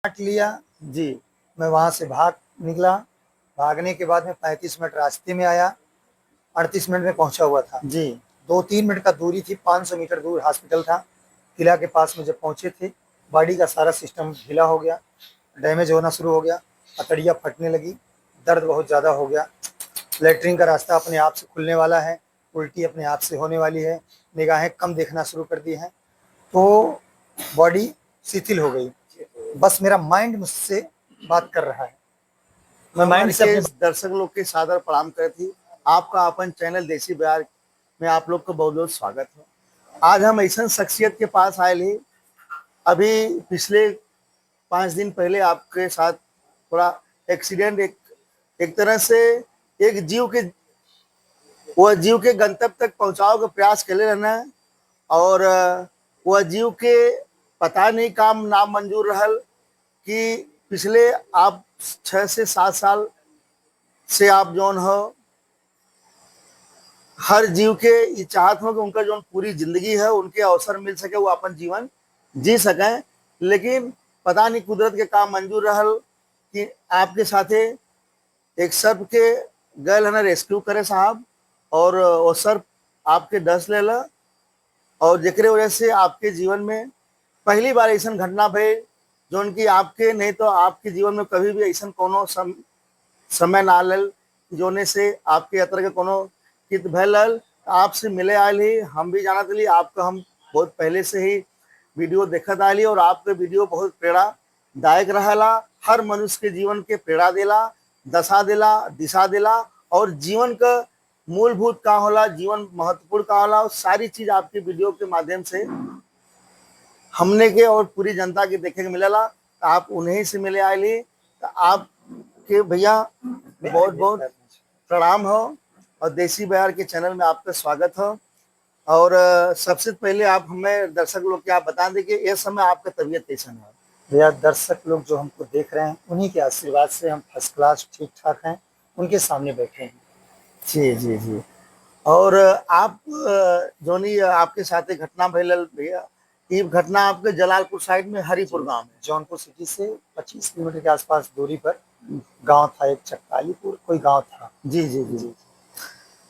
काट लिया। जी। मैं वहाँ से भाग निकला। भागने के बाद में 35 मिनट रास्ते में आया, 38 मिनट में पहुँचा हुआ था। जी। 2-3 मिनट का दूरी थी, 500 मीटर दूर हॉस्पिटल था। किला के पास में जब पहुँचे थे, बॉडी का सारा सिस्टम ढीला हो गया, डैमेज होना शुरू हो गया, अतड़ियाँ फटने लगी, दर्द बहुत ज़्यादा हो गया। लैट्रिन का रास्ता अपने आप से खुलने वाला है, उल्टी अपने आप से होने वाली है, निगाहें कम देखना शुरू कर दी हैं, तो बॉडी शिथिल हो गई। बस मेरा माइंड मुझसे बात कर रहा है। मैं माइंड हमारे से के अपने दर्शक लोग के सादर प्रणाम करे थी। आपका अपन चैनल देसी बिहार में आप लोग का बहुत बहुत स्वागत है। आज हम ऐसा शख्सियत के पास आए ही, अभी पिछले 5 दिन पहले आपके साथ थोड़ा एक्सीडेंट, एक तरह से एक जीव के गंतव्य तक पहुंचाओ का प्रयास कर रहना है, और वह जीव के पता नहीं काम नाम मंजूर रहल कि पिछले आप 6 से 7 साल से आप जौन हो हर जीव के ये चाहत हो कि उनका जो पूरी जिंदगी है उनके अवसर मिल सके, वो अपन जीवन जी सके। लेकिन पता नहीं कुदरत के काम मंजूर रहल कि आपके साथे एक सर्प के गैल है ना रेस्क्यू करे साहब, और वो सर्प आपके डस लेला, और जेकरे वजह से आपके जीवन में पहली बार ऐसा घटना भई जौन की आपके नहीं तो आपके जीवन में कभी भी ऐसा कोनो समय ना आल जोने से आपके यात्रा के कोनो हित भैल। आपसे मिले आयल ही हम भी जानत ली, आपका हम बहुत पहले से ही वीडियो देखत आली, और आपके वीडियो बहुत प्रेरणादायक रहला, हर मनुष्य के जीवन के प्रेरणा देला, दशा देला, दिशा देला, और जीवन का मूलभूत का होला, जीवन महत्वपूर्ण का होला, सारी चीज आपकी वीडियो के माध्यम से हमने के और पूरी जनता के देखे के मिलेला। आप उन्हीं से मिले आयली, तो आपके भैया बहुत बहुत प्रणाम हो, और देसी बिहार के चैनल में आपका स्वागत हो। और सबसे पहले आप हमें दर्शक लोग क्या बता दें कि इस समय आपका तबीयत कैसा है? भैया, दर्शक लोग जो हमको देख रहे हैं उन्हीं के आशीर्वाद से हम फर्स्ट क्लास ठीक ठाक हैं, उनके सामने बैठे हैं। जी जी जी। और आप जोनी आपके साथ एक घटना भैल भैया, ये घटना आपके जलालपुर साइड में हरिपुर गांव में, जौनपुर सिटी से 25 किलोमीटर के आसपास दूरी पर गांव था, एक चक्कालीपुर कोई गांव था। जी जी जी।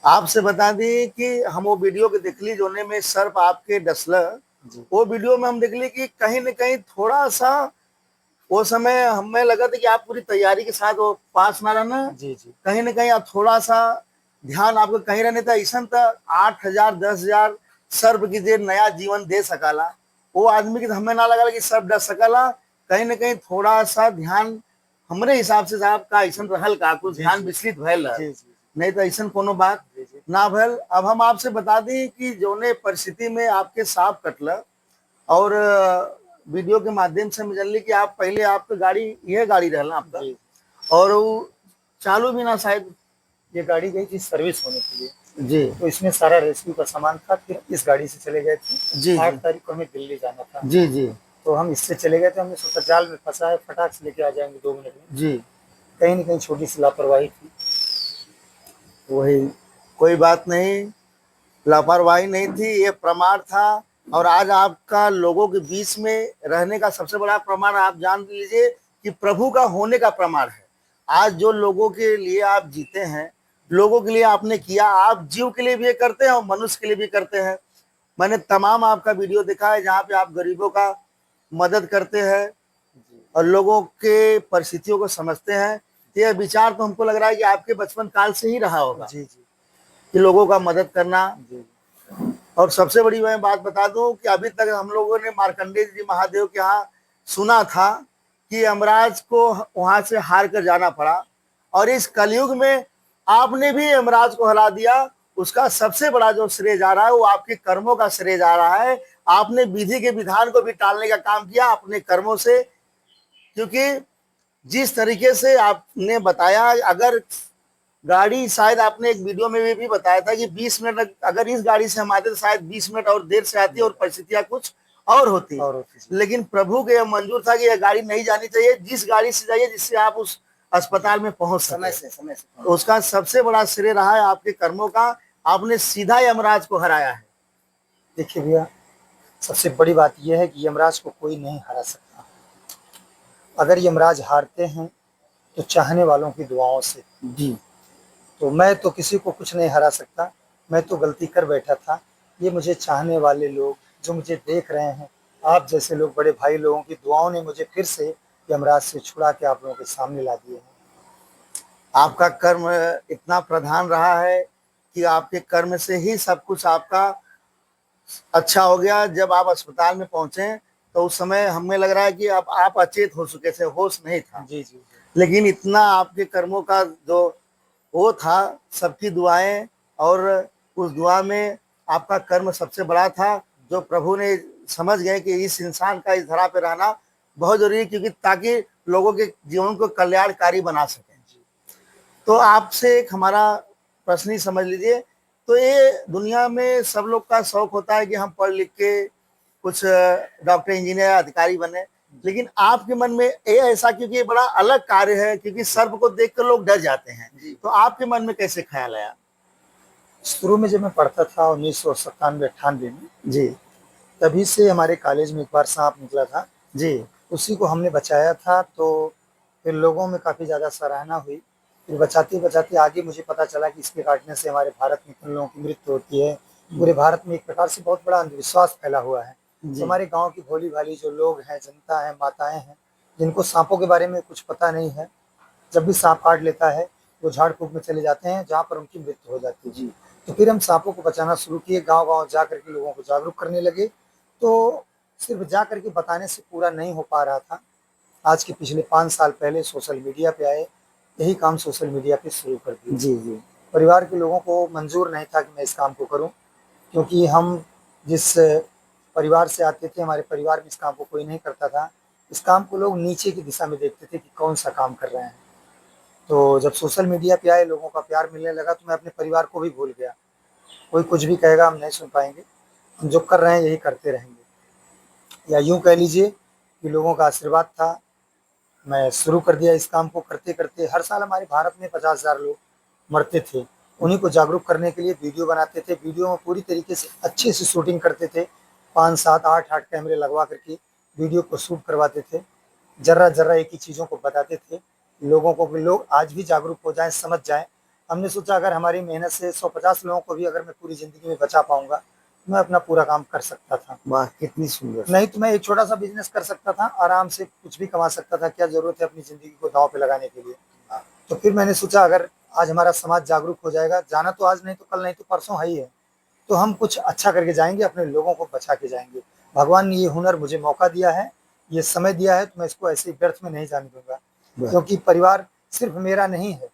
आपसे बता दी कि हम वो वीडियो के देखली जोने में सर्प आपके डसला, वो वीडियो में हम देखली कि कहीं न कहीं थोड़ा सा वो समय हमें लगा था कि आप पूरी तैयारी के साथ वो पास ना रहना, जी जी। कहीं न कहीं आप थोड़ा सा ध्यान आपको कहीं रहने था। ऐसा था 8,000 10,000 सर्प की जे नया जीवन दे सकाला, वो आदमी के हमें ना लगा कि सर्प डस सकाला। कहीं न कहीं थोड़ा सा ध्यान हमरे हिसाब से साहब का ऐसा रहल का कुछ ध्यान विचलित भैल, नहीं तो ऐसा कोनो बात ना भैल। अब हम आपसे बता दी कि जोने परिस्थिति में आपके सांप कटला, और वीडियो के माध्यम से मिल ली कि आप पहले आपके गाड़ी यह गाड़ी रहना आपका, और वो चालू भी ना शायद, ये गाड़ी गई थी सर्विस होने के लिए जी, तो इसमें सारा रेस्क्यू का सामान था। फिर इस गाड़ी से चले गए थे। जी 8 जी तारीख को हमें दिल्ली जाना था, जी जी तो हम इससे चले गए थे। हमने सोचा जाल में फंसा है, फटाक से लेके आ जाएंगे 2 मिनट में। जी। कहीं ना कहीं छोटी सी लापरवाही थी। वही, कोई बात नहीं, लापरवाही नहीं थी, ये प्रमाण था। और आज आपका लोगों के बीच में रहने का सबसे बड़ा प्रमाण आप जान लीजिए कि प्रभु का होने का प्रमाण है। आज जो लोगों के लिए आप जीते हैं, लोगों के लिए आपने किया, आप जीव के लिए भी ये करते हैं और मनुष्य के लिए भी करते हैं। मैंने तमाम आपका वीडियो देखा है जहाँ पे आप गरीबों का मदद करते हैं और लोगों के परिस्थितियों को समझते हैं। यह विचार तो हमको लग रहा है कि आपके बचपन काल से ही रहा होगा जी जी कि लोगों का मदद करना। जी। और सबसे बड़ी मैं बात बता दूं कि अभी तक हम लोगों ने मार्कंडेय जी महादेव के यहाँ सुना था कि यमराज को वहां से हार कर जाना पड़ा, और इस कलयुग में आपने भी यमराज को हरा दिया। उसका सबसे बड़ा जो श्रेय जा रहा है वो आपके कर्मों का श्रेय जा रहा है। आपने विधि के विधान को भी टालने का काम किया अपने कर्मों से, क्योंकि जिस तरीके से आपने बताया, अगर गाड़ी शायद आपने एक वीडियो में भी बताया था कि 20 मिनट अगर इस गाड़ी से हम आते तो शायद 20 मिनट और देर से आती और परिस्थितियां कुछ और होती, लेकिन प्रभु के यह मंजूर था कि यह गाड़ी नहीं जानी चाहिए, जिस गाड़ी से जाइए जिससे आप उस अस्पताल में पहुंच समय से उसका सबसे बड़ा श्रेय रहा है आपके कर्मों का। आपने सीधा यमराज को हराया है। देखिए भैया, सबसे बड़ी बात यह है कि यमराज को कोई नहीं हरा सकता, अगर यमराज हारते हैं तो चाहने वालों की दुआओं से। जी तो मैं तो किसी को कुछ नहीं हरा सकता, मैं तो गलती कर बैठा था। ये मुझे चाहने वाले लोग जो मुझे देख रहे हैं, आप जैसे लोग, बड़े भाई लोगों की दुआओं ने मुझे फिर से यमराज से छुड़ा के आप लोगों के सामने ला दिए हैं। आपका कर्म इतना प्रधान रहा है कि आपके कर्म से ही सब कुछ आपका अच्छा हो गया। जब आप अस्पताल में पहुंचे तो उस समय हमें लग रहा है कि अब आप अचेत हो चुके थे, होश नहीं था। जी जी। लेकिन इतना आपके कर्मों का जो वो था, सबकी दुआएं, और उस दुआ में आपका कर्म सबसे बड़ा था, जो प्रभु ने समझ गए कि इस इंसान का इस धरा पे रहना बहुत जरूरी है, क्योंकि ताकि लोगों के जीवन को कल्याणकारी बना सके। तो आपसे एक हमारा प्रश्न ही समझ लीजिए, तो ये दुनिया में सब लोग का शौक होता है कि हम पढ़ लिख के कुछ डॉक्टर, इंजीनियर, अधिकारी बने, लेकिन आपके मन में ये ऐसा, क्योंकि ये बड़ा अलग कार्य है, क्योंकि सर्प को देखकर लोग डर जाते हैं, तो आपके मन में कैसे ख्याल आया? शुरू में जब मैं पढ़ता था 1997-98 में, जी तभी से हमारे कॉलेज में एक बार सांप निकला था। जी उसी को हमने बचाया था, तो फिर लोगों में काफ़ी ज़्यादा सराहना हुई। फिर बचाते-बचाते आगे मुझे पता चला कि इसके काटने से हमारे भारत में किन लोगों की मृत्यु होती है। पूरे भारत में एक प्रकार से बहुत बड़ा अंधविश्वास फैला हुआ है। तो जी हमारे गाँव की भोली-भाली जो लोग हैं, जनता है, माताएँ हैं, जिनको साँपों के बारे में कुछ पता नहीं है, जब भी साँप काट लेता है, वो झाड़-फूँक में चले जाते हैं, जहाँ पर उनकी मृत्यु हो जाती है। जी तो फिर हम साँपों को बचाना शुरू किए, गाँव-गाँव जा कर के लोगों को जागरूक करने लगे। तो सिर्फ़ जा कर के बताने से पूरा नहीं हो पा रहा था। आज के पिछले 5 साल पहले सोशल मीडिया पे आए, यही काम सोशल मीडिया पे शुरू कर दिया। जी जी परिवार के लोगों को मंज़ूर नहीं था कि मैं इस काम को करूँ, क्योंकि हम जिस परिवार से आते थे, हमारे परिवार में इस काम को कोई नहीं करता था। इस काम को लोग नीचे की दिशा में देखते थे कि कौन-सा काम कर रहे हैं। तो जब सोशल मीडिया पे आए, लोगों का प्यार मिलने लगा, तो मैं अपने परिवार को भी भूल गया। कोई कुछ भी कहेगा हम नहीं सुन पाएँगे, हम जो कर रहे हैं यही करते रहेंगे। या यूँ कह लीजिए कि लोगों का आशीर्वाद था, मैं शुरू कर दिया इस काम को करते-करते। हर साल हमारे भारत में 50,000 लोग मरते थे। उन्हीं को जागरूक करने के लिए वीडियो बनाते थे, वीडियो में पूरी तरीके से अच्छे से शूटिंग करते थे। 5, 7, 8 कैमरे लगवा कर के वीडियो को शूट करवाते थे। ज़र्रा-ज़र्रा एक ही चीज़ों को बताते थे, लोगों को भी, लोग आज भी जागरूक हो जाएँ, समझ जाएँ। हमने सोचा अगर हमारी मेहनत से 150 लोगों को भी अगर मैं पूरी ज़िंदगी में बचा पाऊँगा, मैं अपना पूरा काम कर सकता था। वाह, कितनी सुंदर। नहीं तो मैं एक छोटा-सा बिज़नेस कर सकता था, आराम से कुछ भी कमा सकता था, क्या ज़रूरत है अपनी ज़िंदगी को दाँव पे लगाने के लिए। तो फिर मैंने सोचा अगर आज हमारा समाज जागरूक हो जाएगा, जाना तो आज नहीं तो कल नहीं तो परसों है ही है, तो हम कुछ अच्छा करके जाएँगे, अपने लोगों को बचा के जाएँगे। भगवान ने ये हुनर मुझे मौका दिया है, ये समय दिया है, तो मैं इसको ऐसे ही व्यर्थ में नहीं जाने दूँगा। वाह, क्योंकि परिवार सिर्फ़ मेरा नहीं है,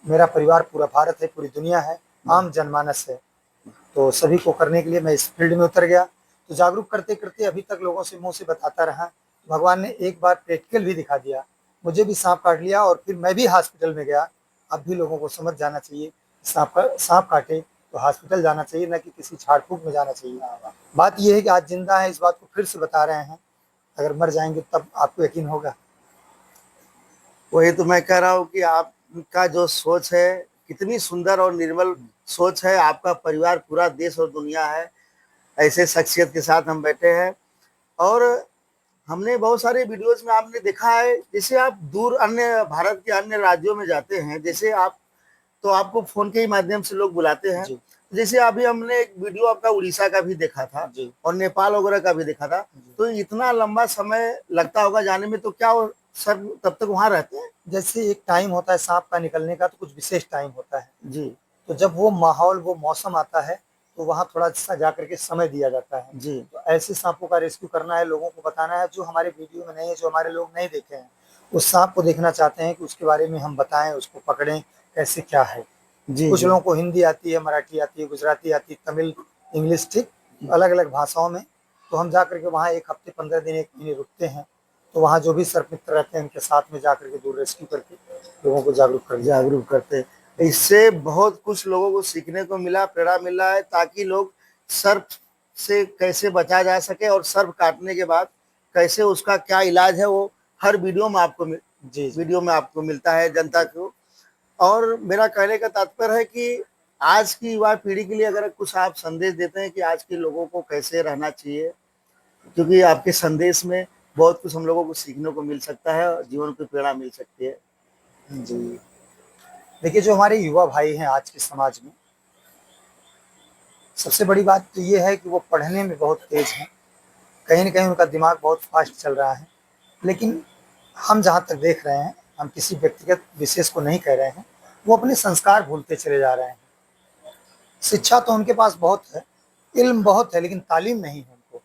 मेरा परिवार पूरा भारत है, पूरी दुनिया है, आम जनमानस है। तो सभी को करने के लिए मैं इस फील्ड में उतर गया। तो जागरूक करते-करते अभी तक लोगों से मुँह से बताता रहा। भगवान ने एक बार प्रैक्टिकल भी दिखा दिया। मुझे भी साँप काट लिया और फिर मैं भी हॉस्पिटल में गया। अब भी लोगों को समझ जाना चाहिए, साँप काटे तो हॉस्पिटल जाना चाहिए, ना कि किसी झाड़-फूँक में जाना चाहिए। बात ये है कि आज ज़िंदा हैं, इस बात को फिर से बता रहे हैं। अगर मर जाएँगे तब आपको यकीन होगा। वही तो मैं कह रहा हूँ कि आपका जो सोच है, कितनी सुंदर और निर्मल सोच है। आपका परिवार पूरा देश और दुनिया है, ऐसे शख्सियत के साथ हम बैठे हैं। और हमने बहुत सारे वीडियोज में आपने देखा है, जैसे आप दूर अन्य भारत के अन्य राज्यों में जाते हैं, जैसे आप, तो आपको फोन के ही माध्यम से लोग बुलाते हैं। जी, जैसे अभी हमने एक वीडियो आपका उड़ीसा का भी देखा था जी, और नेपाल वगैरह का भी देखा था। जी। तो इतना लंबा समय लगता होगा जाने में, तो क्या वो सर तब तक वहां रहते हैं? जैसे एक टाइम होता है साँप का निकलने का, तो कुछ विशेष टाइम होता है। जी तो जब वो माहौल, वो मौसम आता है, तो वहाँ थोड़ा-सा जाकर के समय दिया जाता है। जी तो ऐसे साँपों का रेस्क्यू करना है, लोगों को बताना है, जो हमारे वीडियो में नहीं है, जो हमारे लोग नहीं देखे हैं। उस साँप को देखना चाहते हैं कि उसके बारे में हम बताएँ, उसको पकड़ें, कैसे क्या है। जी कुछ जी लोगों को हिंदी आती है, मराठी आती है, गुजराती आती है, तमिल, इंग्लिश, ठीक, अलग-अलग भाषाओं में। तो हम जाकर के वहाँ 1 हफ्ते, 15 दिन, 1 महीने रुकते हैं। तो वहाँ जो भी सर्प मित्र रहते हैं, उनके साथ में जाकर के दूर रेस्क्यू करके लोगों को जागरूक कर दिया। जागरूक करते हैं। इससे बहुत कुछ लोगों को सीखने को मिला, प्रेरणा मिला है, ताकि लोग सर्प से कैसे बचा जा सके और सर्प काटने के बाद कैसे उसका क्या इलाज है, वो हर जी, जी। वीडियो में आपको मिलता है जनता को। और मेरा कहने का तात्पर्य है कि आज की युवा पीढ़ी के लिए अगर कुछ आप संदेश देते हैं कि आज के लोगों को कैसे रहना चाहिए, क्योंकि आपके संदेश में बहुत कुछ हम लोगों को सीखने को मिल सकता है और जीवन की प्रेरणा मिल सकती है। जी। देखिए, जो हमारे युवा भाई हैं आज के समाज में, सबसे बड़ी बात तो ये है कि वो पढ़ने में बहुत तेज़ हैं। कहीं न कहीं उनका दिमाग बहुत फ़ास्ट चल रहा है। लेकिन हम जहाँ तक देख रहे हैं, हम किसी व्यक्तिगत विशेष को नहीं कह रहे हैं, वो अपने संस्कार भूलते चले जा रहे हैं। शिक्षा तो उनके पास बहुत है, इल्म बहुत है, लेकिन तालीम नहीं है उनको।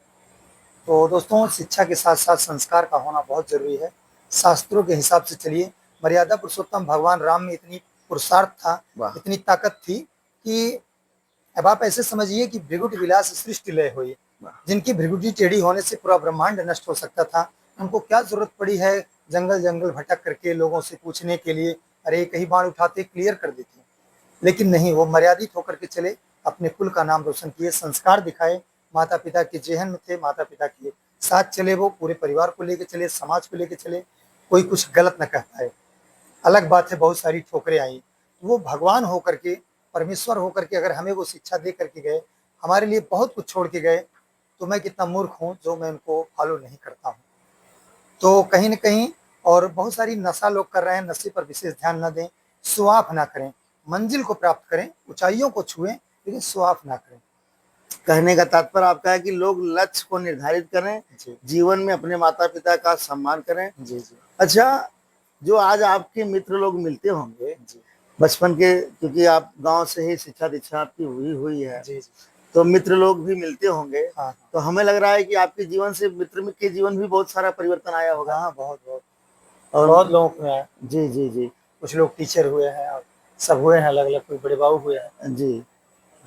तो दोस्तों, शिक्षा के साथ-साथ संस्कार का होना बहुत ज़रूरी है। शास्त्रों के हिसाब से चलिए, मर्यादा पुरुषोत्तम भगवान राम में इतनी पुरुषार्थ था, वाह। इतनी ताकत थी कि अब आप ऐसे समझिए कि भृगुट विलास सृष्टि लय हुई। वाह। जिनकी भृगुटी टेढ़ी होने से पूरा ब्रह्मांड नष्ट हो सकता था, उनको क्या ज़रूरत पड़ी है जंगल-जंगल भटक करके लोगों से पूछने के लिए, अरे एक ही बाण उठाते क्लियर कर देते। लेकिन नहीं, वो मर्यादित होकर के चले, अपने कुल का नाम रोशन किए, संस्कार दिखाए, माता-पिता के जेहन में थे, माता-पिता के साथ चले, वो पूरे परिवार को लेके चले, समाज को लेके चले, कोई कुछ गलत ना कह पाए। अलग बात है बहुत सारी ठोकरें आई, वो भगवान होकर के, परमेश्वर होकर के अगर हमें वो शिक्षा दे करके गए, हमारे लिए बहुत कुछ छोड़ के गए, तो मैं कितना मूर्ख हूँ जो मैं उनको फॉलो नहीं करता हूँ। तो कहीं न कहीं और बहुत सारी नशा लोग कर रहे हैं, नशे पर विशेष ध्यान ना दें, शो ऑफ ना करें, मंजिल को प्राप्त करें, ऊँचाइयों को छुएँ, लेकिन शो ऑफ ना करें। कहने का तात्पर्य आपका है कि लोग लक्ष्य को निर्धारित करें, जी, जीवन में अपने माता-पिता का सम्मान करें। जी, जी, अच्छा, जो आज आपके मित्र लोग मिलते होंगे जी, बचपन के, क्योंकि आप गाँव से ही शिक्षा-दीक्षा आपकी हुई है, जी, जी। तो मित्र लोग भी मिलते होंगे। हाँ, हाँ। तो हमें लग रहा है कि आपके जीवन से मित्र में के जीवन भी बहुत सारा परिवर्तन आया होगा। हाँ, बहुत-बहुत, और बहुत लोगों को है, जी, जी, जी। कुछ लोग टीचर हुए हैं और सब हुए हैं अलग-अलग, कोई बड़े बाबू हुए हैं। जी।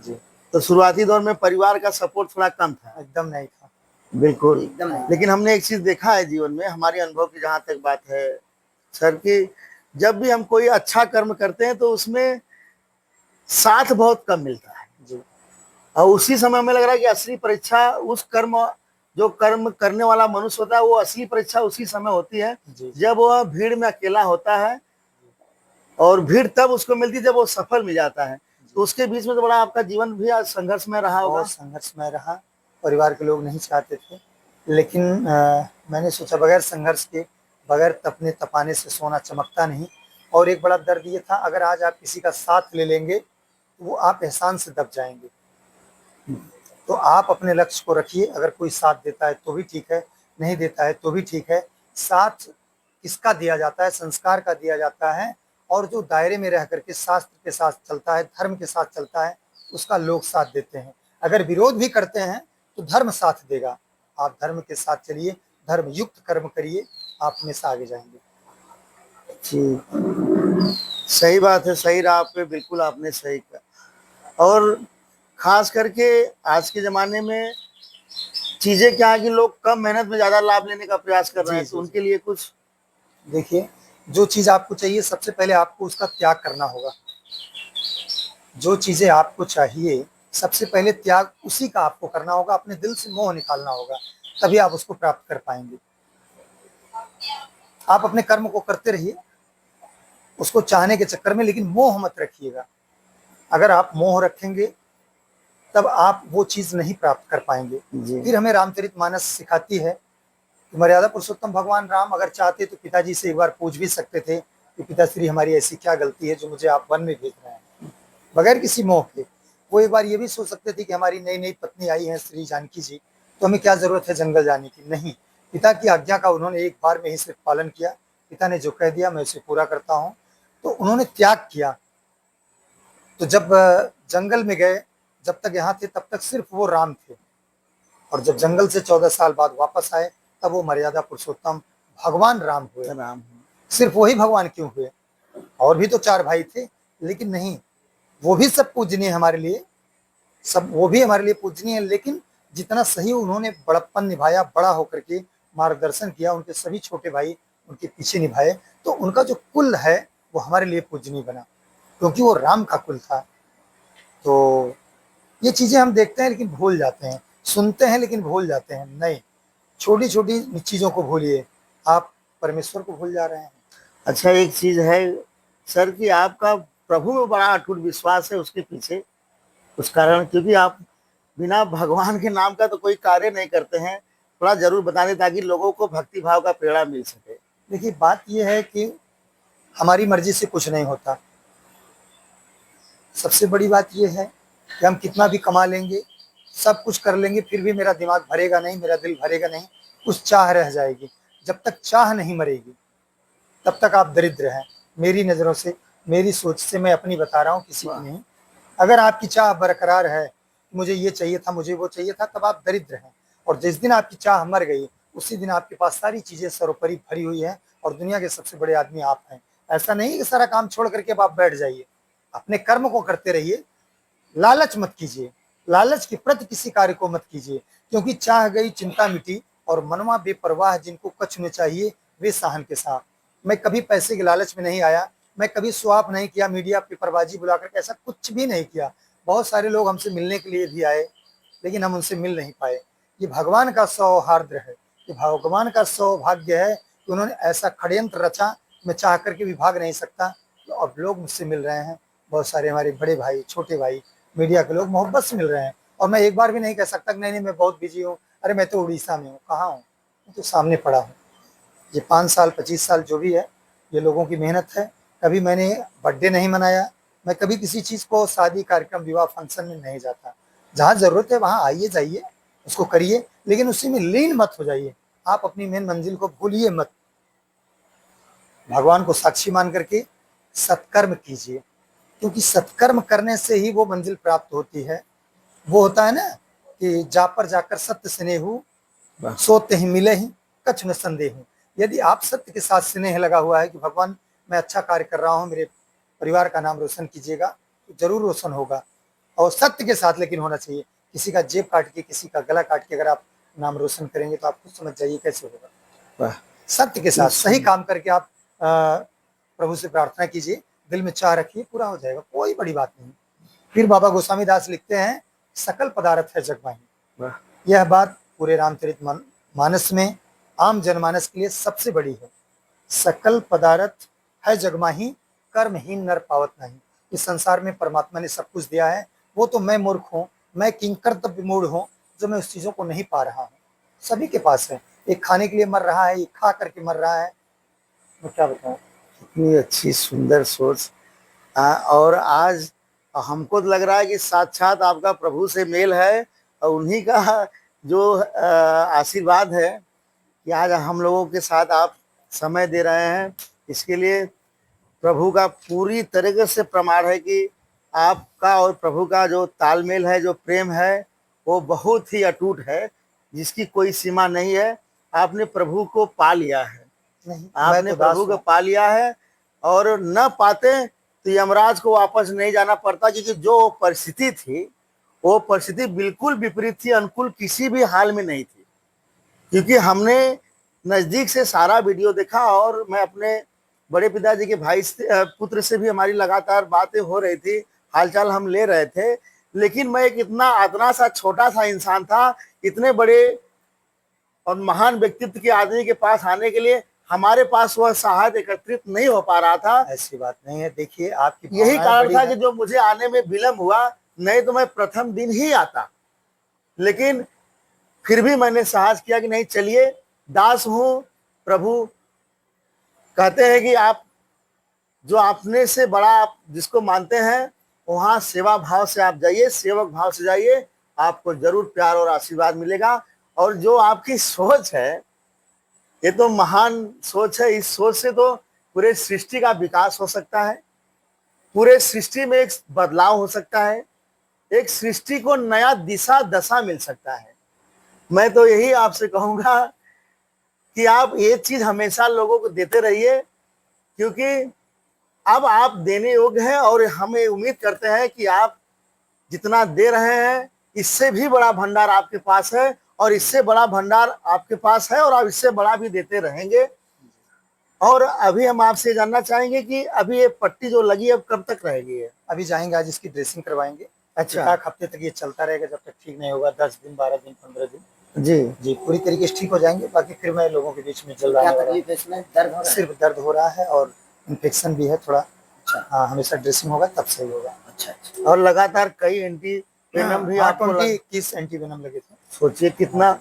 जी, तो शुरुआती दौर में परिवार का सपोर्ट थोड़ा कम था। एकदम नहीं था। बिल्कुल। एकदम नहीं। लेकिन हमने एक चीज़ देखा है जीवन में, हमारे अनुभव की जहाँ तक बात है सर, कि जब भी हम कोई अच्छा कर्म करते हैं तो उसमें साथ बहुत कम मिलता है। जी, और उसी समय हमें लग रहा है कि असली परीक्षा उस कर्म, जो कर्म करने वाला मनुष्य होता है, वो असली परीक्षा उसी समय होती है जी, जी। जब वह भीड़ में अकेला होता है, और भीड़ तब उसको मिलती है जब वो सफल मिल जाता है। तो उसके बीच में तो बड़ा आपका जीवन भी आज संघर्ष में रहा होगा। बहुत संघर्षमय रहा, परिवार के लोग नहीं चाहते थे। लेकिन मैंने सोचा बगैर संघर्ष के, बगैर तपने तपाने से सोना चमकता नहीं। और एक बड़ा दर्द ये था, अगर आज आप किसी का साथ ले लेंगे, तो वो आप एहसान से दब जाएँगे। तो आप अपने लक्ष्य को रखिए, अगर कोई साथ देता है तो भी ठीक है, नहीं देता है तो भी ठीक है। साथ किसका दिया जाता है? संस्कार का दिया जाता है, और जो दायरे में रह कर के शास्त्र के साथ चलता है, धर्म के साथ चलता है, उसका लोग साथ देते हैं। अगर विरोध भी करते हैं, तो धर्म साथ देगा। आप धर्म के साथ चलिए, धर्म युक्त कर्म करिए, आप हमेशा आगे जाएँगे। जी, सही बात है, सही राह पे बिल्कुल आपने सही कहा। और खास करके आज के ज़माने में चीज़ें क्या है कि लोग कम मेहनत में ज़्यादा लाभ लेने का प्रयास कर रहे जी, हैं, तो जी, उनके जी। लिए कुछ। देखिए, जो चीज़ आपको चाहिए सबसे पहले आपको उसका त्याग करना होगा। जो चीज़ें आपको चाहिए, सबसे पहले त्याग उसी का आपको करना होगा, अपने दिल से मोह निकालना होगा, तभी आप उसको प्राप्त कर पाएँगे। आप अपने कर्म को करते रहिए, उसको चाहने के चक्कर में, लेकिन मोह मत रखिएगा। अगर आप मोह रखेंगे, तब आप वो चीज़ नहीं प्राप्त कर पाएँगे। जी। फिर हमें रामचरितमानस सिखाती है कि मर्यादा पुरुषोत्तम भगवान राम अगर चाहते तो पिताजी से एक बार पूछ भी सकते थे कि पिताश्री हमारी ऐसी क्या गलती है जो मुझे आप वन में भेज रहे हैं, बगैर किसी मोह के। वो एक बार ये भी सोच सकते थे कि हमारी नई-नई पत्नी आई हैं श्री जानकी जी, तो हमें क्या ज़रूरत है जंगल जाने की? नहीं, पिता की आज्ञा का उन्होंने एक बार में ही सिर्फ़ पालन किया। पिता ने जो कह दिया मैं उसे पूरा करता हूँ, तो उन्होंने त्याग किया। तो जब जंगल में गए, जब तक यहाँ थे तब तक सिर्फ़ वो राम थे, और जब जंगल से 14 साल बाद वापस आए, तब वो मर्यादा पुरुषोत्तम भगवान राम हुए। राम। सिर्फ़ वही भगवान क्यों हुए? और भी तो 4 भाई थे, लेकिन नहीं, वो भी सब पूजनीय हमारे लिए, सब वो भी हमारे लिए पूजनीय है, लेकिन जितना सही उन्होंने बड़प्पन निभाया, बड़ा होकर के मार्गदर्शन किया, उनके सभी छोटे भाई उनके पीछे निभाए, तो उनका जो कुल है, वो हमारे लिए पूजनीय बना, क्योंकि वो राम का कुल था। तो ये चीज़ें हम देखते हैं लेकिन भूल जाते हैं, सुनते हैं लेकिन भूल जाते हैं। नहीं, छोटी-छोटी चीज़ों को भूलिए, आप परमेश्वर को भूल जा रहे हैं। अच्छा, एक चीज़ है सर कि आपका प्रभु में बड़ा अटूट विश्वास है उसके पीछे, उस कारण, क्योंकि आप बिना भगवान के नाम का तो कोई कार्य नहीं करते हैं। थोड़ा जरूर बता दें ताकि लोगों को भक्ति भाव का प्रेरणा मिल सके। देखिए बात यह है कि हमारी मर्जी से कुछ नहीं होता। सबसे बड़ी बात यह है कि हम कितना भी कमा लेंगे, सब कुछ कर लेंगे, फिर भी मेरा दिमाग भरेगा नहीं, मेरा दिल भरेगा नहीं, कुछ चाह रह जाएगी। जब तक चाह नहीं मरेगी तब तक आप दरिद्र हैं। मेरी नज़रों से, मेरी सोच से मैं अपनी बता रहा हूँ, किसी की नहीं। अगर आपकी चाह बरकरार है, मुझे ये चाहिए था, मुझे वो चाहिए था, तब आप दरिद्र हैं। और जिस दिन आपकी चाह मर गई, उसी दिन आपके पास सारी चीज़ें सर्वोपरि भरी हुई हैं और दुनिया के सबसे बड़े आदमी आप हैं। ऐसा नहीं कि सारा काम छोड़ करके अब आप बैठ जाइए, अपने कर्म को करते रहिए, लालच मत कीजिए, लालच के प्रति किसी कार्य को मत कीजिए, क्योंकि चाह गई चिंता मिटी और मनवा बेपरवाह जिनको कछ न चाहिए वे साहन के साथ। मैं कभी पैसे के लालच में नहीं आया, मैं कभी स्वाप नहीं किया, मीडिया पेपरबाजी बुला करके ऐसा कुछ भी नहीं किया। बहुत सारे लोग हमसे मिलने के लिए भी आए, लेकिन हम उनसे मिल नहीं पाए। ये भगवान का सौहार्द है, ये भगवान का सौभाग्य है कि उन्होंने ऐसा षड्यंत्र रचा, मैं चाह करके भी भाग नहीं सकता। तो अब लोग मुझसे मिल रहे हैं, बहुत सारे हमारे बड़े भाई, छोटे भाई, मीडिया के लोग मोहब्बत से मिल रहे हैं। और मैं एक बार भी नहीं कह सकता कि नहीं मैं बहुत बिजी हूँ, अरे मैं तो उड़ीसा में हूँ। कहाँ हूँ? मैं तो सामने पड़ा हूँ। ये 5 साल 25 साल जो भी है, ये लोगों की मेहनत है। कभी मैंने बर्थडे नहीं मनाया, मैं कभी किसी चीज़ को, शादी कार्यक्रम, विवाह फंक्शन में नहीं जाता। जहाँ ज़रूरत है वहाँ आइए जाइए, उसको करिए, लेकिन उसी में लीन मत हो जाइए। आप अपनी मेन मंजिल को भूलिए मत। भगवान को साक्षी मान करके सत्कर्म कीजिए, क्योंकि सत्कर्म करने से ही वो मंजिल प्राप्त होती है। वो होता है ना कि जा पर जाकर सत्य स्नेहु, सोते ही मिले ही कछ न संदेह। यदि आप सत्य के साथ स्नेह लगा हुआ है कि भगवान मैं अच्छा कार्य कर रहा हूँ, मेरे परिवार का नाम रोशन कीजिएगा, तो जरूर रोशन होगा। और सत्य के साथ लेकिन होना चाहिए। किसी का जेब काट के, किसी का गला काट के अगर आप नाम रोशन करेंगे तो आप खुद समझ जाइए कैसे होगा। सत्य के साथ सही काम करके आप प्रभु से प्रार्थना कीजिए, दिल में चाह रखिए, पूरा हो जाएगा, कोई बड़ी बात नहीं। फिर बाबा गोस्वामी दास लिखते हैं, सकल पदार्थ है जग माही। यह बात पूरे रामचरित मानस में आम जनमानस के लिए सबसे बड़ी है। सकल पदार्थ है जग माही, कर्महीन नर पावत नहीं। इस संसार में परमात्मा ने सब कुछ दिया है, वो तो मैं मूर्ख हूँ, मैं किंकर्तव्य मूढ़ हूँ जो मैं उस चीज़ों को नहीं पा रहा हूँ। सभी के पास है, एक खाने के लिए मर रहा है, एक खा करके मर रहा है। मैं क्या बताऊँ। इतनी अच्छी सुंदर सोच। और आज हमको तो लग रहा है कि साक्षात आपका प्रभु से मेल है और उन्हीं का जो आशीर्वाद है कि आज हम लोगों के साथ आप समय दे रहे हैं। इसके लिए प्रभु का पूरी तरीके से प्रमाण है कि आपका और प्रभु का जो तालमेल है, जो प्रेम है, वो बहुत ही अटूट है, जिसकी कोई सीमा नहीं है। आपने प्रभु को पा लिया है, नहीं, आपने प्रभु को पा लिया है। और न पाते तो यमराज को वापस नहीं जाना पड़ता, क्योंकि जो परिस्थिति थी वो परिस्थिति बिल्कुल विपरीत थी, अनुकूल किसी भी हाल में नहीं थी। क्योंकि हमने नजदीक से सारा वीडियो देखा और मैं अपने बड़े पिताजी के भाई से, पुत्र से भी हमारी लगातार बातें हो रही थी, हालचाल हम ले रहे थे। लेकिन मैं एक इतना सा छोटा सा इंसान था, इतने बड़े और महान व्यक्तित्व के आदमी के पास आने के लिए हमारे पास वह साहस एकत्रित नहीं हो पा रहा था। ऐसी बात नहीं है। देखिए आपकी यही कारण था कि जो मुझे आने में विलंब हुआ, नहीं तो मैं प्रथम दिन ही आता। लेकिन फिर भी मैंने साहस किया कि नहीं, चलिए, दास हूं। प्रभु कहते हैं कि आप जो अपने से बड़ा आप जिसको मानते हैं, वहां सेवा भाव से आप जाइए, सेवक भाव से जाइए, आपको जरूर प्यार और आशीर्वाद मिलेगा। और जो आपकी सोच है, ये तो महान सोच है। इस सोच से तो पूरे सृष्टि का विकास हो सकता है, पूरे सृष्टि में एक बदलाव हो सकता है, एक सृष्टि को नया दिशा दशा मिल सकता है। मैं तो यही आपसे कहूंगा कि आप ये चीज हमेशा लोगों को देते रहिए, क्योंकि अब आप देने योग्य हैं और हम ये उम्मीद करते हैं कि आप जितना दे रहे हैं, इससे भी बड़ा भंडार आपके पास है और इससे बड़ा भंडार आपके पास है और आप इससे बड़ा भी देते रहेंगे। और अभी हम आपसे जानना चाहेंगे कि अभी ये पट्टी जो लगी है, अब कब तक रहेगी? है अभी जाएंगे, आज इसकी ड्रेसिंग करवाएंगे। अच्छा, एक हफ्ते तक ये चलता रहेगा, जब तक ठीक नहीं होगा, 10 दिन, 12 दिन, 15 दिन। जी जी, पूरी तरीके से ठीक हो जाएंगे। बाकी फिर मैं लोगों के बीच में जल्द आने वाला हूं। सिर्फ दर्द हो रहा है और इन्फेक्शन भी है थोड़ा। हाँ, हमेशा ड्रेसिंग होगा तब सही होगा। अच्छा। और लगातार कई एंटी वेनम भी आपको 21 एंटी वेनम लगे थे। सोचिए कितना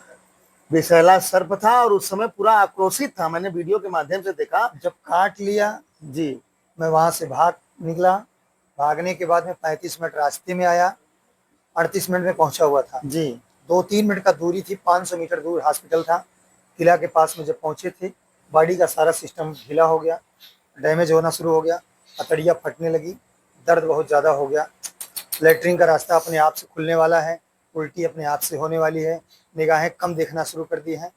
विषैला सर्प था और उस समय पूरा आक्रोशित था, मैंने वीडियो के माध्यम से देखा। जब काट लिया जी मैं वहां से भाग निकला। भागने के बाद में 35 मिनट रास्ते में आया, 38 मिनट में पहुंचा हुआ था। जी 2-3 मिनट का दूरी थी, 500 मीटर दूर हॉस्पिटल था। किला के पास में जब पहुंचे थे, बॉडी का सारा सिस्टम ढीला हो गया, डैमेज होना शुरू हो गया, अतड़ियाँ फटने लगी, दर्द बहुत ज़्यादा हो गया। लेटरिन का रास्ता अपने आप से खुलने वाला है, उल्टी अपने आप से होने वाली है, निगाहें कम देखना शुरू कर दी हैं,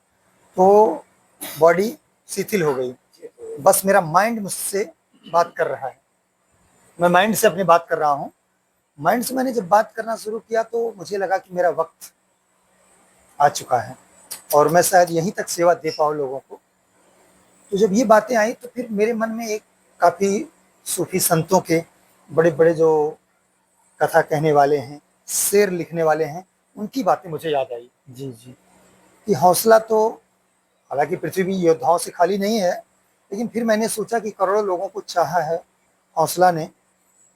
तो बॉडी शिथिल हो गई। बस मेरा माइंड मुझसे बात कर रहा है, मैं माइंड से अपनी बात कर रहा हूँ। माइंड से मैंने जब बात करना शुरू किया तो मुझे लगा कि मेरा वक्त आ चुका है और मैं शायद यहीं तक सेवा दे पाऊँ लोगों को। तो जब ये बातें आई तो फिर मेरे मन में एक काफ़ी सूफी संतों के बड़े बड़े जो कथा कहने वाले हैं, शेर लिखने वाले हैं, उनकी बातें मुझे याद आई जी जी कि हौसला तो हालांकि पृथ्वी योद्धाओं से खाली नहीं है, लेकिन फिर मैंने सोचा कि करोड़ों लोगों को चाहा है हौसला ने,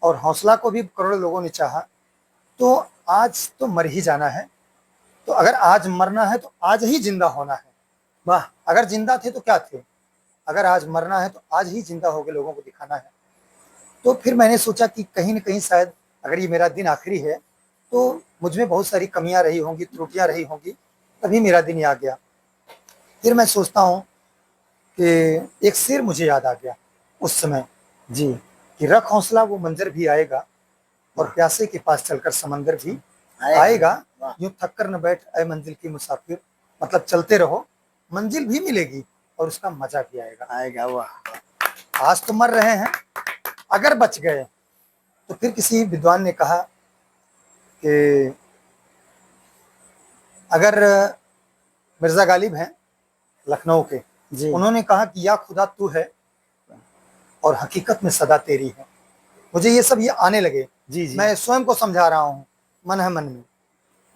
और हौसला को भी करोड़ों लोगों ने चाहा, तो आज तो मर ही जाना है। तो अगर आज मरना है तो आज ही जिंदा होना है। वाह, अगर जिंदा थे तो क्या थे, अगर आज मरना है तो आज ही जिंदा होकर लोगों को दिखाना है। तो फिर मैंने सोचा कि कहीं न कहीं शायद अगर ये मेरा दिन आखिरी है तो मुझ में बहुत सारी कमियां रही होंगी, त्रुटियां रही होंगी, तभी मेरा दिन ये आ गया। फिर मैं सोचता हूँ कि एक शेर मुझे याद आ गया उस समय जी कि रख हौसला वो मंजर भी आएगा और प्यासे के पास चलकर समंदर भी आएगा। यूं थक कर न बैठ ऐ मंजिल की मुसाफिर, मतलब चलते रहो, मंजिल भी मिलेगी और उसका मजा भी आएगा। आएगा। वाह आज तो मर रहे हैं, अगर बच गए तो फिर किसी विद्वान ने कहा कि अगर मिर्जा गालिब हैं लखनऊ के, जी उन्होंने कहा कि या खुदा तू है और हकीकत में सदा तेरी है। मुझे ये सब ये आने लगे, जी जी मैं स्वयं को समझा रहा हूँ मन है मन में।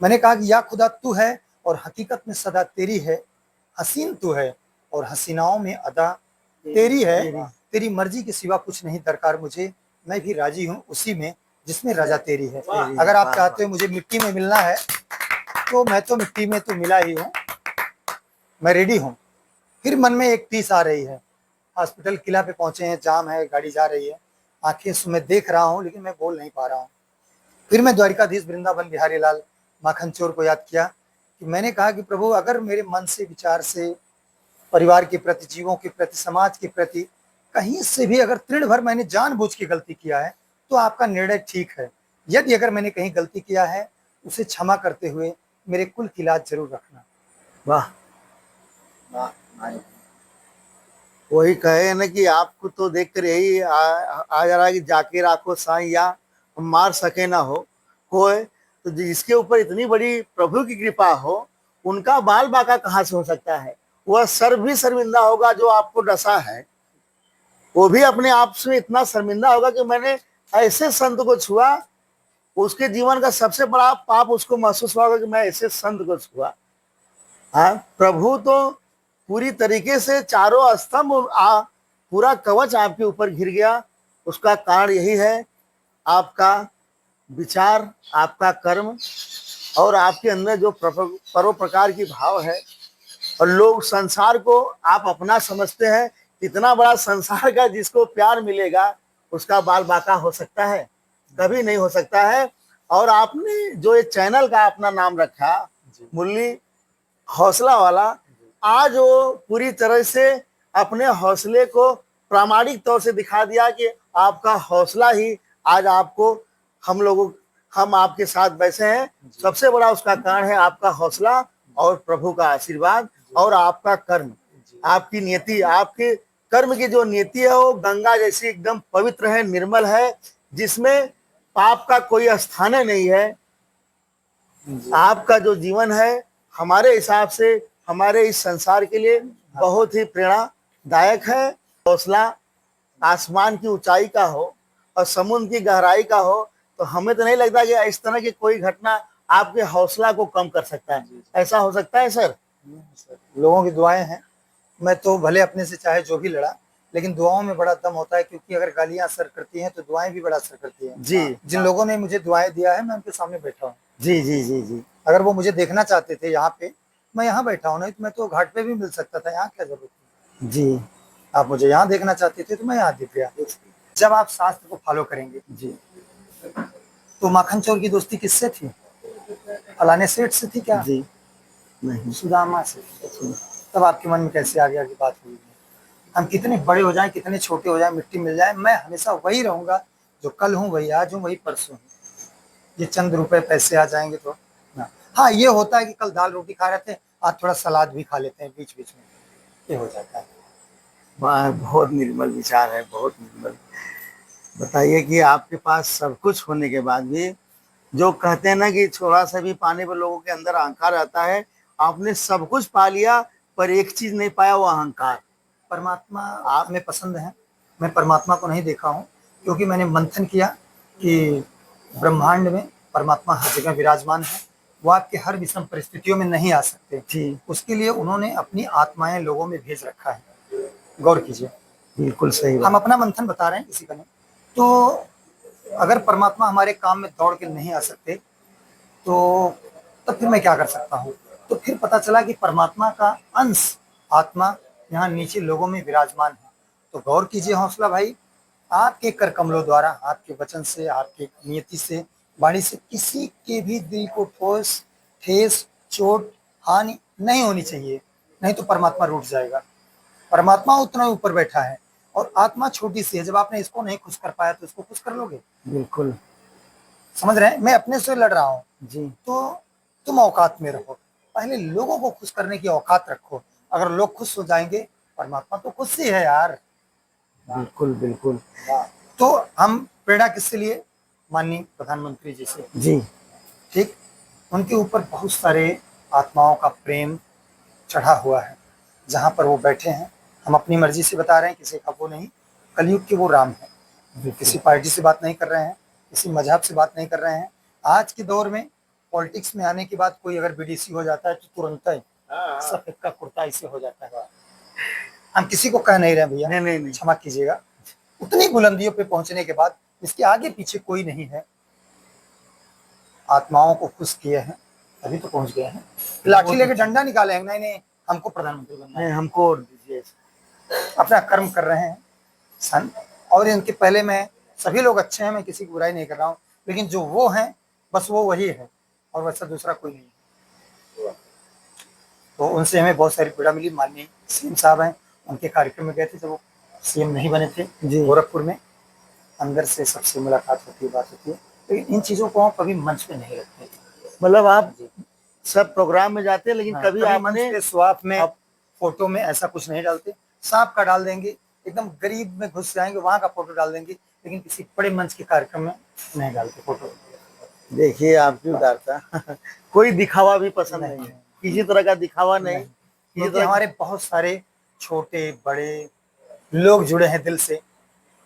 मैंने कहा कि या खुदा तू है और हकीकत में सदा तेरी है, हसीन तू है और हसीनाओं में अदा तेरी है, तेरी मर्जी के सिवा कुछ नहीं दरकार मुझे, मैं भी राजी हूँ उसी में जिसमें रजा तेरी है। अगर आप चाहते हो मुझे मिट्टी में मिलना है तो मैं तो मिट्टी में तो मिला ही हूँ, मैं रेडी हूँ। फिर मन में एक टीस आ रही है, हॉस्पिटल किला पे पहुंचे हैं, जाम है, गाड़ी जा रही है, आंखें से मैं देख रहा हूँ लेकिन मैं बोल नहीं पा रहा हूँ। फिर मैं द्वारिकाधीश वृंदावन बिहारी लाल माखन चोर को याद किया कि मैंने कहा कि प्रभु अगर मेरे मन से, विचार से, परिवार के प्रति, जीवों के प्रति, समाज के प्रति कहीं से भी अगर तृण भर मैंने जानबूझ के गलती किया है तो आपका निर्णय ठीक है। यदि अगर मैंने कहीं गलती किया है उसे क्षमा करते हुए मेरे कुल की लाज जरूर रखना। वाह वही कहे ना कि आपको तो देखकर यही आ जा रहा है कि जाके राखो साईं या मार सके ना हो कोई, तो जिसके ऊपर इतनी बड़ी प्रभु की कृपा हो उनका बाल बाका कहाँ से हो सकता है। वह सर भी शर्मिंदा होगा जो आपको डसा है, वो भी अपने आप से इतना शर्मिंदा होगा कि मैंने ऐसे संत को छुआ। उसके जीवन का सबसे बड़ा पाप उसको महसूस होगा कि मैं ऐसे संत को छुआ। हाँ, प्रभु तो पूरी तरीके से चारों स्तंभ पूरा कवच आपके ऊपर घिर गया। उसका कारण यही है आपका विचार, आपका कर्म और आपके अंदर जो परोपकार की भाव है। और लोग संसार को आप अपना समझते हैं, इतना बड़ा संसार का जिसको प्यार मिलेगा उसका बाल बाका हो सकता है? कभी नहीं हो सकता है। और आपने जो ये चैनल का अपना नाम रखा मुरली हौसला वाला, आज वो पूरी तरह से अपने हौसले को प्रामाणिक तौर से दिखा दिया कि आपका हौसला ही आज आपको हम आपके साथ बैठे हैं। सबसे बड़ा उसका कारण है आपका हौसला और प्रभु का आशीर्वाद और आपका कर्म, आपकी नियति। आपके कर्म की जो नियति है वो गंगा जैसी एकदम पवित्र है, निर्मल है, जिसमें पाप का कोई स्थान नहीं है। आपका जो जीवन है हमारे हिसाब से हमारे इस संसार के लिए बहुत ही प्रेरणादायक है। हौसला आसमान की ऊंचाई का हो और समुद्र की गहराई का हो तो हमें तो नहीं लगता कि इस तरह की कोई घटना आपके हौसला को कम कर सकता है। ऐसा हो सकता है सर? लोगों की दुआएं हैं। मैं तो भले अपने से चाहे जो भी लड़ा, लेकिन दुआओं में बड़ा दम होता है, क्योंकि अगर गालियां असर करती हैं तो दुआएं भी बड़ा असर करती हैं। जी जिन लोगों ने मुझे दुआएं दिया है मैं उनके सामने बैठा हूँ। जी जी जी जी अगर वो मुझे देखना चाहते थे यहाँ पे, मैं यहाँ बैठा हूँ, नहीं तो मैं तो घाट पे भी मिल सकता था, यहाँ क्या जरूरत थी। जी आप मुझे यहाँ देखना चाहते थे तो मैं यहाँ दिख गया। जब आप शास्त्र को फॉलो करेंगे, जी तो माखन चोर की दोस्ती किससे थी? फलाने सेठ से थी क्या? जी नहीं। सुदामा से। तब आपके मन में कैसे आ गया कि बात हुई? हम कितने बड़े हो जाएं, कितने छोटे हो जाएं, मिट्टी मिल जाए, मैं हमेशा वही रहूंगा जो कल हूँ, वही आज हूँ, वही परसों हूँ। ये चंद रुपए पैसे आ जाएंगे तो ना। हाँ, ये होता है कि कल दाल रोटी खा रहे थे, आज थोड़ा सलाद भी खा लेते हैं बीच बीच में, ये हो जाता है। वाह, बहुत निर्मल विचार है, बहुत निर्मल। बताइए कि आपके पास सब कुछ होने के बाद भी, जो कहते हैं ना कि थोड़ा सा भी पाने पर लोगों के अंदर अहंकार आता है, आपने सब कुछ पा लिया पर एक चीज नहीं पाया, वो अहंकार। परमात्मा आप हमें पसंद है। मैं परमात्मा को नहीं देखा हूँ, क्योंकि मैंने मंथन किया कि ब्रह्मांड में परमात्मा हर जगह विराजमान है। वो आपके हर विषम परिस्थितियों में नहीं आ सकते। जी उसके लिए उन्होंने अपनी आत्माएं लोगों में भेज रखा है। गौर कीजिए, बिल्कुल सही हम बात। अपना मंथन बता रहे हैं, किसी का नहीं। तो अगर परमात्मा हमारे काम में दौड़ के नहीं आ सकते, तो तब फिर मैं क्या कर सकता हूँ? तो फिर पता चला कि परमात्मा का अंश आत्मा यहाँ नीचे लोगों में विराजमान है। तो गौर कीजिए हौसला भाई, आपके कर कमलों द्वारा, आपके वचन से, आपके नियति से, वाणी से किसी के भी दिल को ठेस, चोट, हानि नहीं होनी चाहिए, नहीं तो परमात्मा रूठ जाएगा। परमात्मा उतना ही ऊपर बैठा है और आत्मा छोटी सी है। जब आपने इसको नहीं खुश कर पाया तो इसको खुश कर लोगे? बिल्कुल। समझ रहे हैं? मैं अपने से लड़ रहा हूँ। जी तो तुम औकात में रहो, पहले लोगों को खुश करने की औकात रखो। अगर लोग खुश हो जाएंगे, परमात्मा तो खुश ही है यार। बिल्कुल बिल्कुल। तो हम प्रेरणा किससे लिए? माननीय प्रधानमंत्री जी से। जी ठीक, उनके ऊपर बहुत सारे आत्माओं का प्रेम चढ़ा हुआ है। जहाँ पर वो बैठे हैं, हम अपनी मर्जी से बता रहे हैं, किसी का वो नहीं। कलयुग के वो राम है। किसी पार्टी से बात नहीं कर रहे हैं, किसी मजहब से बात नहीं कर रहे हैं। आज के दौर में पॉलिटिक्स में आने के बाद कोई अगर बीडीसी हो जाता है तो तुरंत ही सफेद का कुर्ता इसे हो जाता है। हम किसी को कह नहीं रहे भैया, नहीं नहीं नहीं। क्षमा कीजिएगा। उतनी बुलंदियों पे पहुंचने के बाद इसके आगे पीछे कोई नहीं है। आत्माओं को खुश किए हैं, अभी तो पहुंच गए हैं। लाठी लेके डंडा निकाले, नहीं नहीं हमको प्रधानमंत्री बनना है, नहीं, हमको और दीजिए। अपना कर्म कर रहे हैं सन। और इनके पहले में सभी लोग अच्छे हैं, मैं किसी की बुराई नहीं कर रहा हूँ, लेकिन जो वो हैं बस वो वही है और वैसा दूसरा कोई नहीं है। तो उनसे हमें बहुत सारी पीड़ा मिली। माननीय सीएम साहब हैं, उनके कार्यक्रम में गए थे जब वो सीएम नहीं बने थे जी। गोरखपुर में। अंदर से सबसे मुलाकात होती है, बात होती है, लेकिन इन चीज़ों को हम कभी मंच पे नहीं रखते। मतलब आप सब प्रोग्राम में जाते हैं, लेकिन हाँ, कभी कभी मंच आपने पे स्वाप में आप फोटो में ऐसा कुछ नहीं डालते। सांप का डाल देंगे, एकदम गरीब में घुस जाएंगे वहां का फोटो डाल देंगे, लेकिन किसी बड़े मंच के कार्यक्रम में नहीं डालते फोटो। देखिए आपकी उदारता। कोई दिखावा भी पसंद नहीं है, किसी तरह का दिखावा नहीं, किसी क्योंकि तरह हमारे बहुत सारे छोटे बड़े लोग जुड़े हैं दिल से।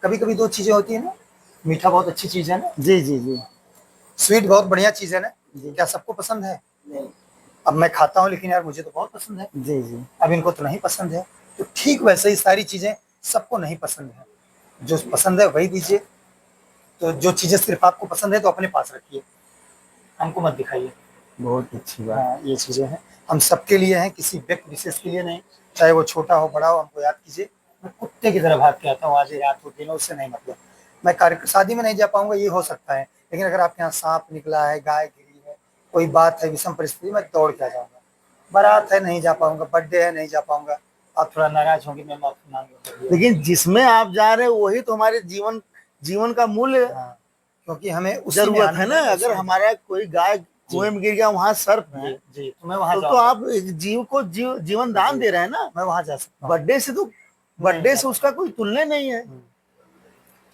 कभी कभी दो चीजें होती है ना, मीठा बहुत अच्छी चीज है ना, जी जी जी स्वीट बहुत बढ़िया चीज है ना। जी। क्या सबको पसंद है? अब मैं खाता हूँ, लेकिन यार मुझे तो बहुत पसंद है, जी जी अब इनको तो नहीं पसंद है। तो ठीक वैसे ही सारी चीजें सबको नहीं पसंद है। जो पसंद है वही दीजिए। तो जो चीजें सिर्फ आपको पसंद है तो अपने पास रखिए, हमको मत दिखाइए। बहुत अच्छी बात। हाँ, ये चीजें हैं, हम सबके लिए हैं, किसी व्यक्ति विशेष के लिए नहीं। चाहे वो छोटा हो बड़ा हो, हमको याद कीजिए। मैं कुत्ते की तरह भाग के आता हूँ, आज रात हो दिन हो, उससे नहीं मतलब। मैं कार्य शादी में नहीं जा पाऊंगा, ये हो सकता है, लेकिन अगर आपके यहाँ सांप निकला है, गाय गिरी है, कोई बात है, विषम परिस्थिति में दौड़ के आ जाऊंगा। बारात है नहीं जा पाऊंगा, बर्थडे है नहीं जा पाऊंगा, आप थोड़ा नाराज होंगे, मैं माफी मांगूंगा। लेकिन जिसमें आप जा रहे हो वही तो हमारे जीवन जीवन का मूल्य हाँ, क्योंकि हमें उसी में जरूरत है आनंद ना। है, अगर हमारा कोई गाय कुएं में गिर गया, वहां सर्फ है, जी जी, तो मैं वहां तो जाऊंगा, आप एक जीव को जीवन दान दे रहे हैं ना। मैं वहां जा सकता हूँ। बर्थडे से तो बर्थडे से उसका कोई तुलना नहीं है।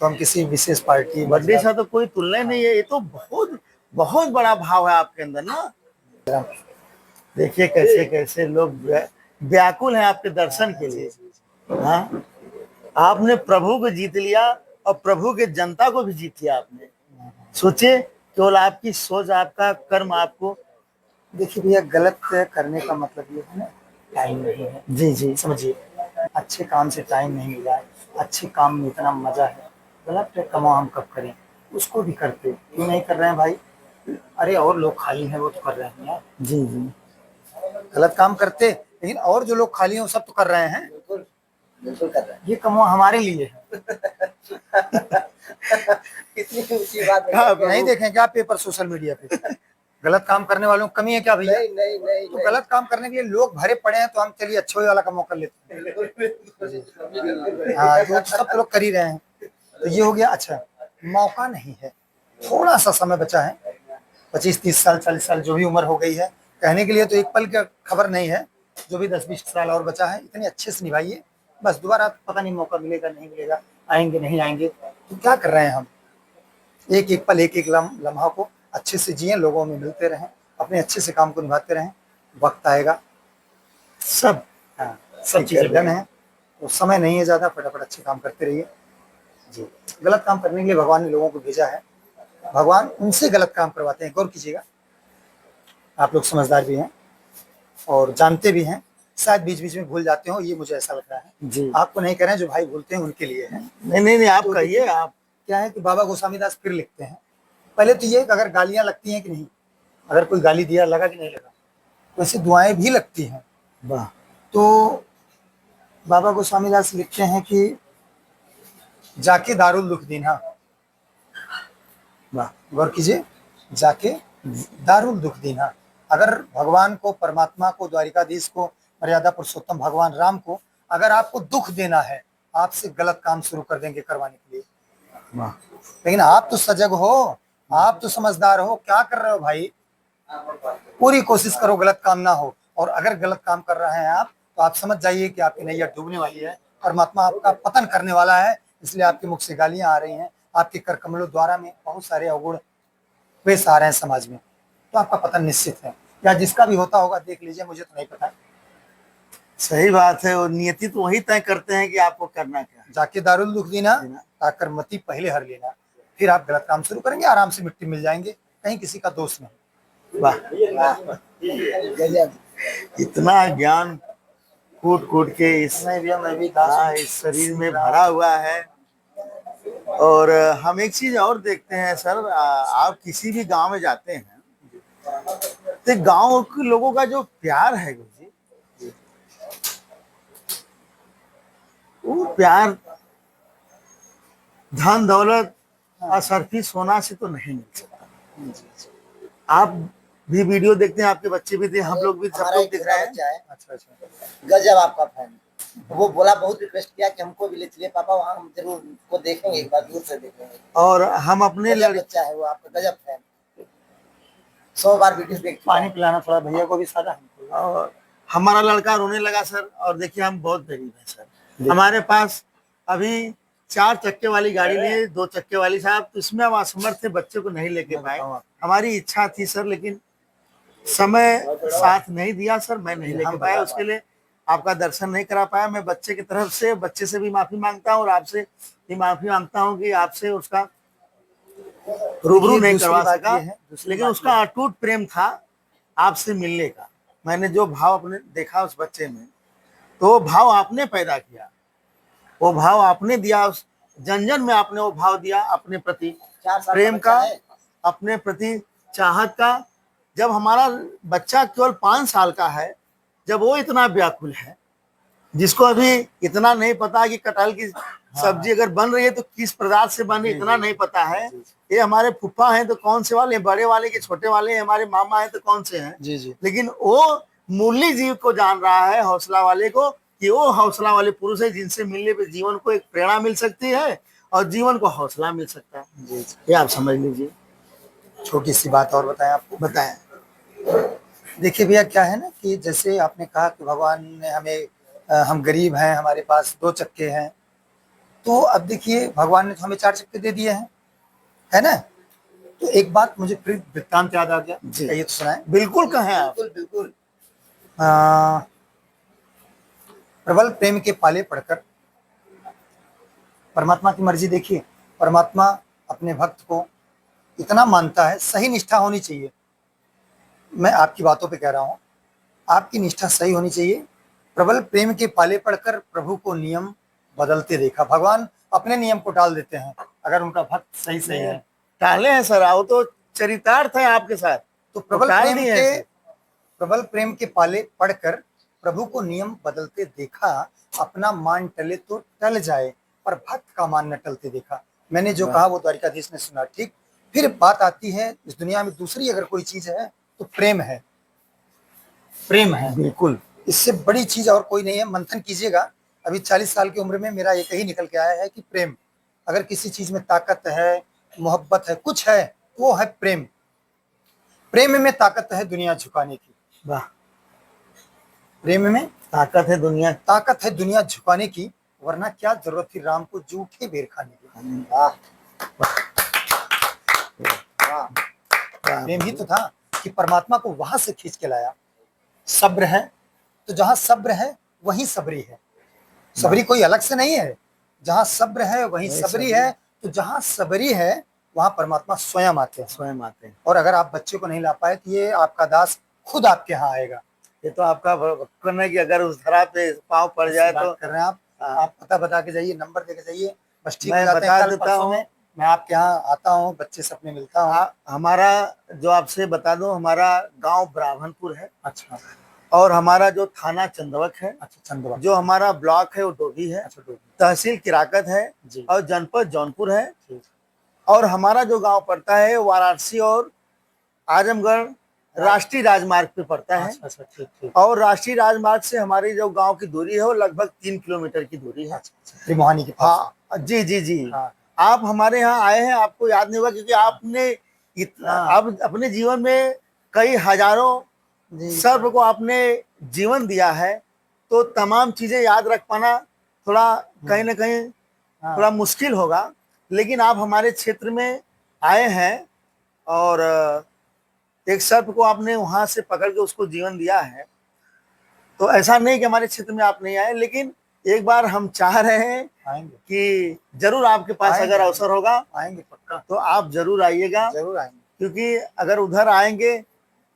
तो हम किसी विशेष पार्टी बर्थडे से तो कोई तुलना नहीं है। ये तो बहुत बहुत बड़ा भाव है आपके अंदर ना। देखिए कैसे कैसे लोग व्याकुल हैं आपके दर्शन के लिए। हाँ, आपने प्रभु को जीत लिया और प्रभु के जनता को भी जीत लिया आपने। सोचिए, केवल आपकी सोच, आपका कर्म आपको। देखिए भैया, गलत करने का मतलब ये है ना, टाइम नहीं है। जी जी समझिए, अच्छे काम से टाइम नहीं मिला है, अच्छे काम में इतना मजा है, गलत पे कमाओ हम कब करें? उसको भी करते, क्यों नहीं कर रहे हैं भाई? अरे और लोग खाली हैं, वो तो कर रहे हैं यार। जी जी गलत काम करते, लेकिन और जो लोग खाली हैं वो सब तो कर रहे हैं। बिल्कुल बिल्कुल कर रहे हैं। ये कमवा हमारे लिए है। कितनी ऊंची बात है। हाँ, नहीं देखें क्या पेपर सोशल मीडिया पे? गलत काम करने वालों की कमी है क्या भैया? नहीं नहीं नहीं तो गलत काम करने के लिए लोग भरे पड़े हैं, तो हम चलिए अच्छे वाला काम कर लेते हैं। नहीं। हाँ, जो सब तो लोग कर ही रहे हैं। तो ये हो गया। अच्छा, मौका नहीं है, थोड़ा सा समय बचा है, 25-30 साल 40 साल जो भी उम्र हो गई है, कहने के लिए तो एक पल का खबर नहीं है। जो भी 10-20 साल और बचा है, इतने अच्छे से निभाइए, बस दोबारा पता नहीं मौका मिलेगा नहीं मिलेगा, आएंगे नहीं आएंगे। तो क्या कर रहे हैं हम? एक एक पल, एक एक लम्हा को अच्छे से जिए, लोगों में मिलते रहें, अपने अच्छे से काम को निभाते रहें। वक्त आएगा सब, हाँ, सब चीज़ें डन है, तो समय नहीं है ज़्यादा, फटाफट अच्छे काम करते रहिए जी। गलत काम करने के लिए भगवान ने लोगों को भेजा है, भगवान उनसे गलत काम करवाते हैं। गौर कीजिएगा, आप लोग समझदार भी हैं और जानते भी हैं, शायद बीच बीच में भूल जाते हो, ये मुझे ऐसा लग रहा है जी। आपको नहीं कह रहे हैं, जो भाई भूलते हैं उनके लिए है। नहीं नहीं नहीं, आप तो कहिए। आप क्या है कि बाबा गोस्वामीदास फिर लिखते हैं, पहले तो ये अगर गालियां लगती हैं कि नहीं, अगर कोई गाली दिया लगा कि नहीं लगा, वैसे दुआएं भी लगती हैं। वाह, तो बाबा गोस्वामीदास लिखते हैं कि जाके दारुल दुख दीना, वाह, गौर कीजिए, जाके दारुल दुख दीना। अगर भगवान को, परमात्मा को, द्वारिकाधीश को, मर्यादा पुरुषोत्तम भगवान राम को अगर आपको दुख देना है, आपसे गलत काम शुरू कर देंगे करवाने के लिए। वाह। लेकिन आप तो सजग हो, आप तो समझदार हो, क्या कर रहे हो भाई? पूरी कोशिश करो गलत काम ना हो, और अगर गलत काम कर रहे हैं आप, तो आप समझ जाइए कि आपकी नैया डूबने वाली है, परमात्मा आपका पतन करने वाला है। इसलिए आपके मुख से गालियां आ रही हैं, आपके कर कमलों द्वारा में बहुत सारे अवगुण पेश आ रहे हैं समाज में, तो आपका पतन निश्चित है। या जिसका भी होता होगा देख लीजिए, मुझे तो नहीं पता। सही बात है, और नियति तो वही तय करते हैं कि आपको करना क्या है। जाके दारुल दुख दीना, ताकर मती पहले हर लेना। फिर आप गलत काम शुरू करेंगे, आराम से मिट्टी मिल जाएंगे, कहीं किसी का दोष नहीं। वाह, गजब। इतना ज्ञान कूट कूट के इस मैं भी इस शरीर में भरा हुआ है। और हम एक चीज और देखते हैं सर, आप किसी भी गांव में जाते हैं तो गांव के लोगों का जो प्यार है गुरु जी, वो प्यार धन दौलत असरफी सोना से तो नहीं मिल सकता। आप भी वीडियो देखते हैं, आपके बच्चे भी थे, हम लोग भी, सब हमारा लोग एक दिख रहे हैं। बच्चा है, अच्छा अच्छा, गजब आपका फैन। वो बोला, बहुत रिक्वेस्ट किया कि हमको भी ले चलिए पापा, वहाँ हम जरूर उसको देखेंगे, एक बार दूर से देखेंगे। और हम अपने गजब बच्चा है वो आपका, गजब फैन। 100 बार वीडियो देख चुका पानी है। पिलाना थोड़ा भैया को भी सादा हमको। और हमारा लड़का रोने लगा सर। और देखिए, हम बहुत गरीब हैं सर, हमारे पास अभी 4 चक्के वाली गाड़ी नहीं है, 2 चक्के वाली साहब, तो इसमें हम असमर्थ थे, बच्चे को नहीं लेके पाए। हमारी इच्छा थी सर, लेकिन समय साथ नहीं दिया सर, मैं नहीं लेके पाया, उसके लिए आपका दर्शन नहीं करा पाया। मैं बच्चे की तरफ से, बच्चे से भी माफी मांगता हूँ और आपसे भी माफी मांगता हूँ कि आपसे उसका रूबरू नहीं करवा सका, लेकिन उसका अटूट प्रेम था आपसे मिलने का। मैंने जो भाव अपने देखा उस बच्चे में, तो वो भाव आपने पैदा किया, वो भाव आपने दिया, उस जन जन में आपने वो भाव दिया अपने प्रति 4 साल प्रेम बच्चा का, है। अपने प्रति चाहत का। जब हमारा बच्चा केवल 5 साल का है, जब वो इतना व्याकुल है, जिसको अभी इतना नहीं पता कि कटहल की सब्जी अगर बन रही है तो किस पदार्थ से बन रही है, इतना नहीं पता है। ये हमारे फूफा हैं तो कौन से वाले, बड़े वाले के छोटे वाले हैं, हमारे मामा हैं तो कौन से हैं, जी जी, लेकिन वो मूल्य जीव को जान रहा है, हौसला वाले को, कि वो हौसला वाले पुरुष है जिनसे मिलने पे जीवन को एक प्रेरणा मिल सकती है और जीवन को हौसला मिल सकता है। जी जी। ये आप समझ लीजिए। छोटी सी बात और बताएं आपको। बताएं। देखिए भैया, क्या है ना कि जैसे आपने कहा कि भगवान ने हमें, हम गरीब हैं, हमारे पास 2 चक्के हैं, तो अब देखिए भगवान ने तो हमें 4 चक्के दे दिए हैं, है ना? तो एक बात मुझे फिर वृत्तांत याद आ गया, जी। ये तो सुनाए। बिल्कुल कहें आप। बिल्कुल बिल्कुल। प्रबल प्रेम के पाले पढ़कर परमात्मा की मर्जी देखिए, परमात्मा अपने भक्त को इतना मानता है, सही निष्ठा होनी चाहिए। मैं आपकी बातों पे कह रहा हूँ, आपकी निष्ठा सही होनी चाहिए। प्रबल प्रेम के पाले पढ़कर प्रभु को नियम बदलते देखा। भगवान अपने नियम को टाल देते हैं अगर उनका भक्त सही सही है। टाले हैं सर, वो तो चरितार्थ है आपके साथ, तो प्रबल टाल प्रेम दिए हैं के सर। प्रबल प्रेम के पाले पढ़कर प्रभु को नियम बदलते देखा, अपना मान टले तो टल जाए पर भक्त का मान न टलते देखा। मैंने जो कहा वो द्वारिकाधीश ने सुना, ठीक। फिर बात आती है, इस दुनिया में दूसरी अगर कोई चीज है तो प्रेम है। प्रेम है, बिल्कुल। इससे बड़ी चीज और कोई नहीं है। मंथन कीजिएगा, अभी 40 साल की उम्र में मेरा एक ही निकल के आया है कि प्रेम, अगर किसी चीज में ताकत है, मोहब्बत है, कुछ है, वो है प्रेम। प्रेम में ताकत है दुनिया झुकाने की। वाह, प्रेम में ताकत है दुनिया झुकाने की, वरना क्या जरूरत थी राम को जूठे बेर खाने की। वाह वाह। प्रेम ही तो था कि परमात्मा को वहां से खींच के लाया। सब्र है तो जहां सब्र है वहीं सबरी है। सबरी कोई अलग से नहीं है, जहां सब्र है वहीं सबरी है। तो जहां सबरी है वहां परमात्मा स्वयं आते हैं। और अगर आप बच्चे को नहीं ला पाए तो ये आपका दास खुद आपके यहाँ आएगा। ये तो आपका करना है कि अगर उस धरा पे पाँव पड़ जाए तो कर रहे हैं आप पता बता के जाइए, नंबर दे के जाइए, बस ठीक मैं हो जाते हैं। बता कल देता परसों हूँ। में मैं आपके यहाँ आता हूँ, बच्चे से अपने मिलता हूँ। हमारा जो आपसे बता दूं, हमारा गांव ब्राह्मणपुर है। अच्छा और हमारा जो थाना चंदवक है, अच्छा, चंदवा। जो हमारा ब्लॉक है वो डोभी है, अच्छा, डोभी। तहसील किराकत है जी। और जनपद जौनपुर है। ठीक। और हमारा जो गांव पड़ता है वाराणसी और आजमगढ़ राष्ट्रीय राजमार्ग पे पड़ता है। अच्छा, ठीक ठीक। और राष्ट्रीय राजमार्ग से हमारी जो गांव की दूरी है वो लगभग 3 किलोमीटर की दूरी है। त्रिमोहानी के पास। हाँ जी जी जी। हाँ। आप हमारे यहाँ आए हैं, आपको याद नहीं होगा क्योंकि आपने अब अपने जीवन में कई हजारों सर्व को आपने जीवन दिया है, तो तमाम चीजें याद रख पाना थोड़ा कहीं ना कहीं थोड़ा मुश्किल होगा। लेकिन आप हमारे क्षेत्र में आए हैं और एक सर्प को आपने वहां से पकड़ के उसको जीवन दिया है। तो ऐसा नहीं कि हमारे क्षेत्र में आप नहीं आए, लेकिन एक बार हम चाह रहे हैं आएंगे कि जरूर आपके पास अगर अवसर होगा आएंगे, पक्का तो आप जरूर आइएगा। जरूर आएंगे, क्योंकि अगर उधर आएंगे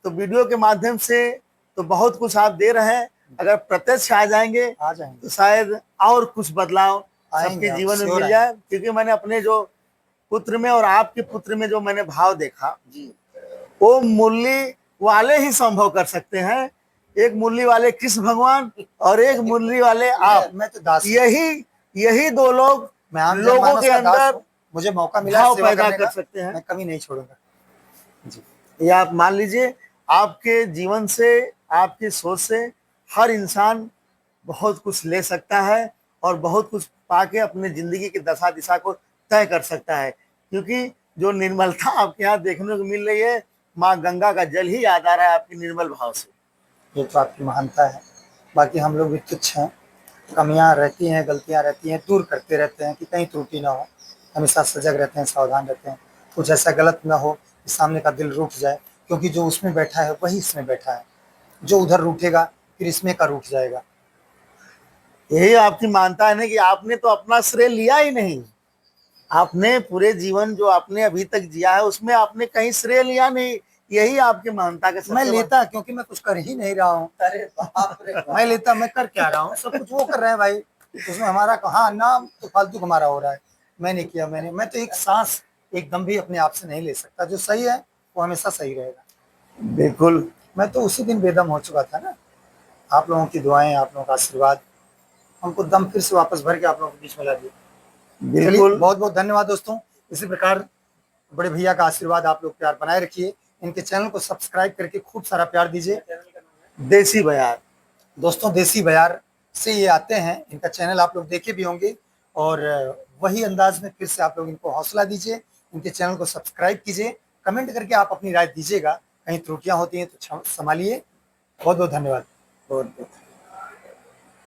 तो वीडियो के माध्यम से तो बहुत कुछ आप दे रहे हैं, अगर प्रत्यक्ष आ जाएंगे तो शायद और कुछ बदलाव सबके जीवन में मिल जाए। क्योंकि मैंने अपने जो पुत्र में और आपके पुत्र में जो मैंने भाव देखा, वो मुरली वाले ही संभव कर सकते हैं। एक मुरली वाले कृष्ण भगवान और एक मुरली वाले आप। मैं तो दास, यही दो लोग लोगों के अंदर मुझे मौका मिला भाव सेवा पैदा करने कर का, सकते हैं। मैं कभी नहीं छोड़ूंगा जी। ये आप मान लीजिए, आपके जीवन से, आपकी सोच से हर इंसान बहुत कुछ ले सकता है और बहुत कुछ पाके अपने जिंदगी की दशा दिशा को तय कर सकता है। क्योंकि जो निर्मलता आपके यहाँ देखने को मिल रही है, माँ गंगा का जल ही याद आ रहा है आपकी निर्मल भाव से। ये तो आपकी महानता है। बाकी हम लोग भी तुच्छ हैं, कमियां रहती हैं, गलतियां रहती हैं, दूर करते रहते हैं कि कहीं त्रुटि ना हो। हमेशा सजग रहते हैं, सावधान रहते हैं, कुछ ऐसा गलत ना हो कि सामने का दिल रूठ जाए। क्योंकि जो उसमें बैठा है वही इसमें बैठा है, जो उधर रूठेगा फिर इसमें का रूठ जाएगा। यही आपकी मानता है ना कि आपने तो अपना श्रेय लिया ही नहीं। आपने पूरे जीवन जो आपने अभी तक जिया है उसमें आपने कहीं श्रेय लिया नहीं। यही आपकी महानता का मैं लेता क्योंकि मैं कुछ कर ही नहीं रहा हूँ। अरे बाप रे बाप। मैं लेता, मैं कर क्या रहा हूँ, सब कुछ वो कर रहे हैं भाई। उसमें हमारा हाँ नाम तो फालतू हमारा हो रहा है। मैंने किया, मैं तो एक सांस एकदम भी अपने आप से नहीं ले सकता। जो सही है वो हमेशा सही रहेगा। बिल्कुल। मैं तो उसी दिन बेदम हो चुका था ना। आप लोगों की दुआएं, आप लोगों का आशीर्वाद हमको दम फिर से वापस भर के आप लोगों के बीच में ला दिया। बिल्कुल, बहुत बहुत धन्यवाद दोस्तों। इसी प्रकार बड़े भैया का आशीर्वाद आप लोग प्यार बनाए रखिए। इनके चैनल को सब्सक्राइब करके खूब सारा प्यार दीजिए। देसी बयार दोस्तों, देसी बयार से ये आते हैं, इनका चैनल आप लोग देखे भी होंगे। और वही अंदाज में फिर से आप लोग इनको हौसला दीजिए, इनके चैनल को सब्सक्राइब कीजिए, कमेंट करके आप अपनी राय दीजिएगा। कहीं त्रुटियां होती हैं तो संभालिए। बहुत बहुत धन्यवाद। बहुत बहुत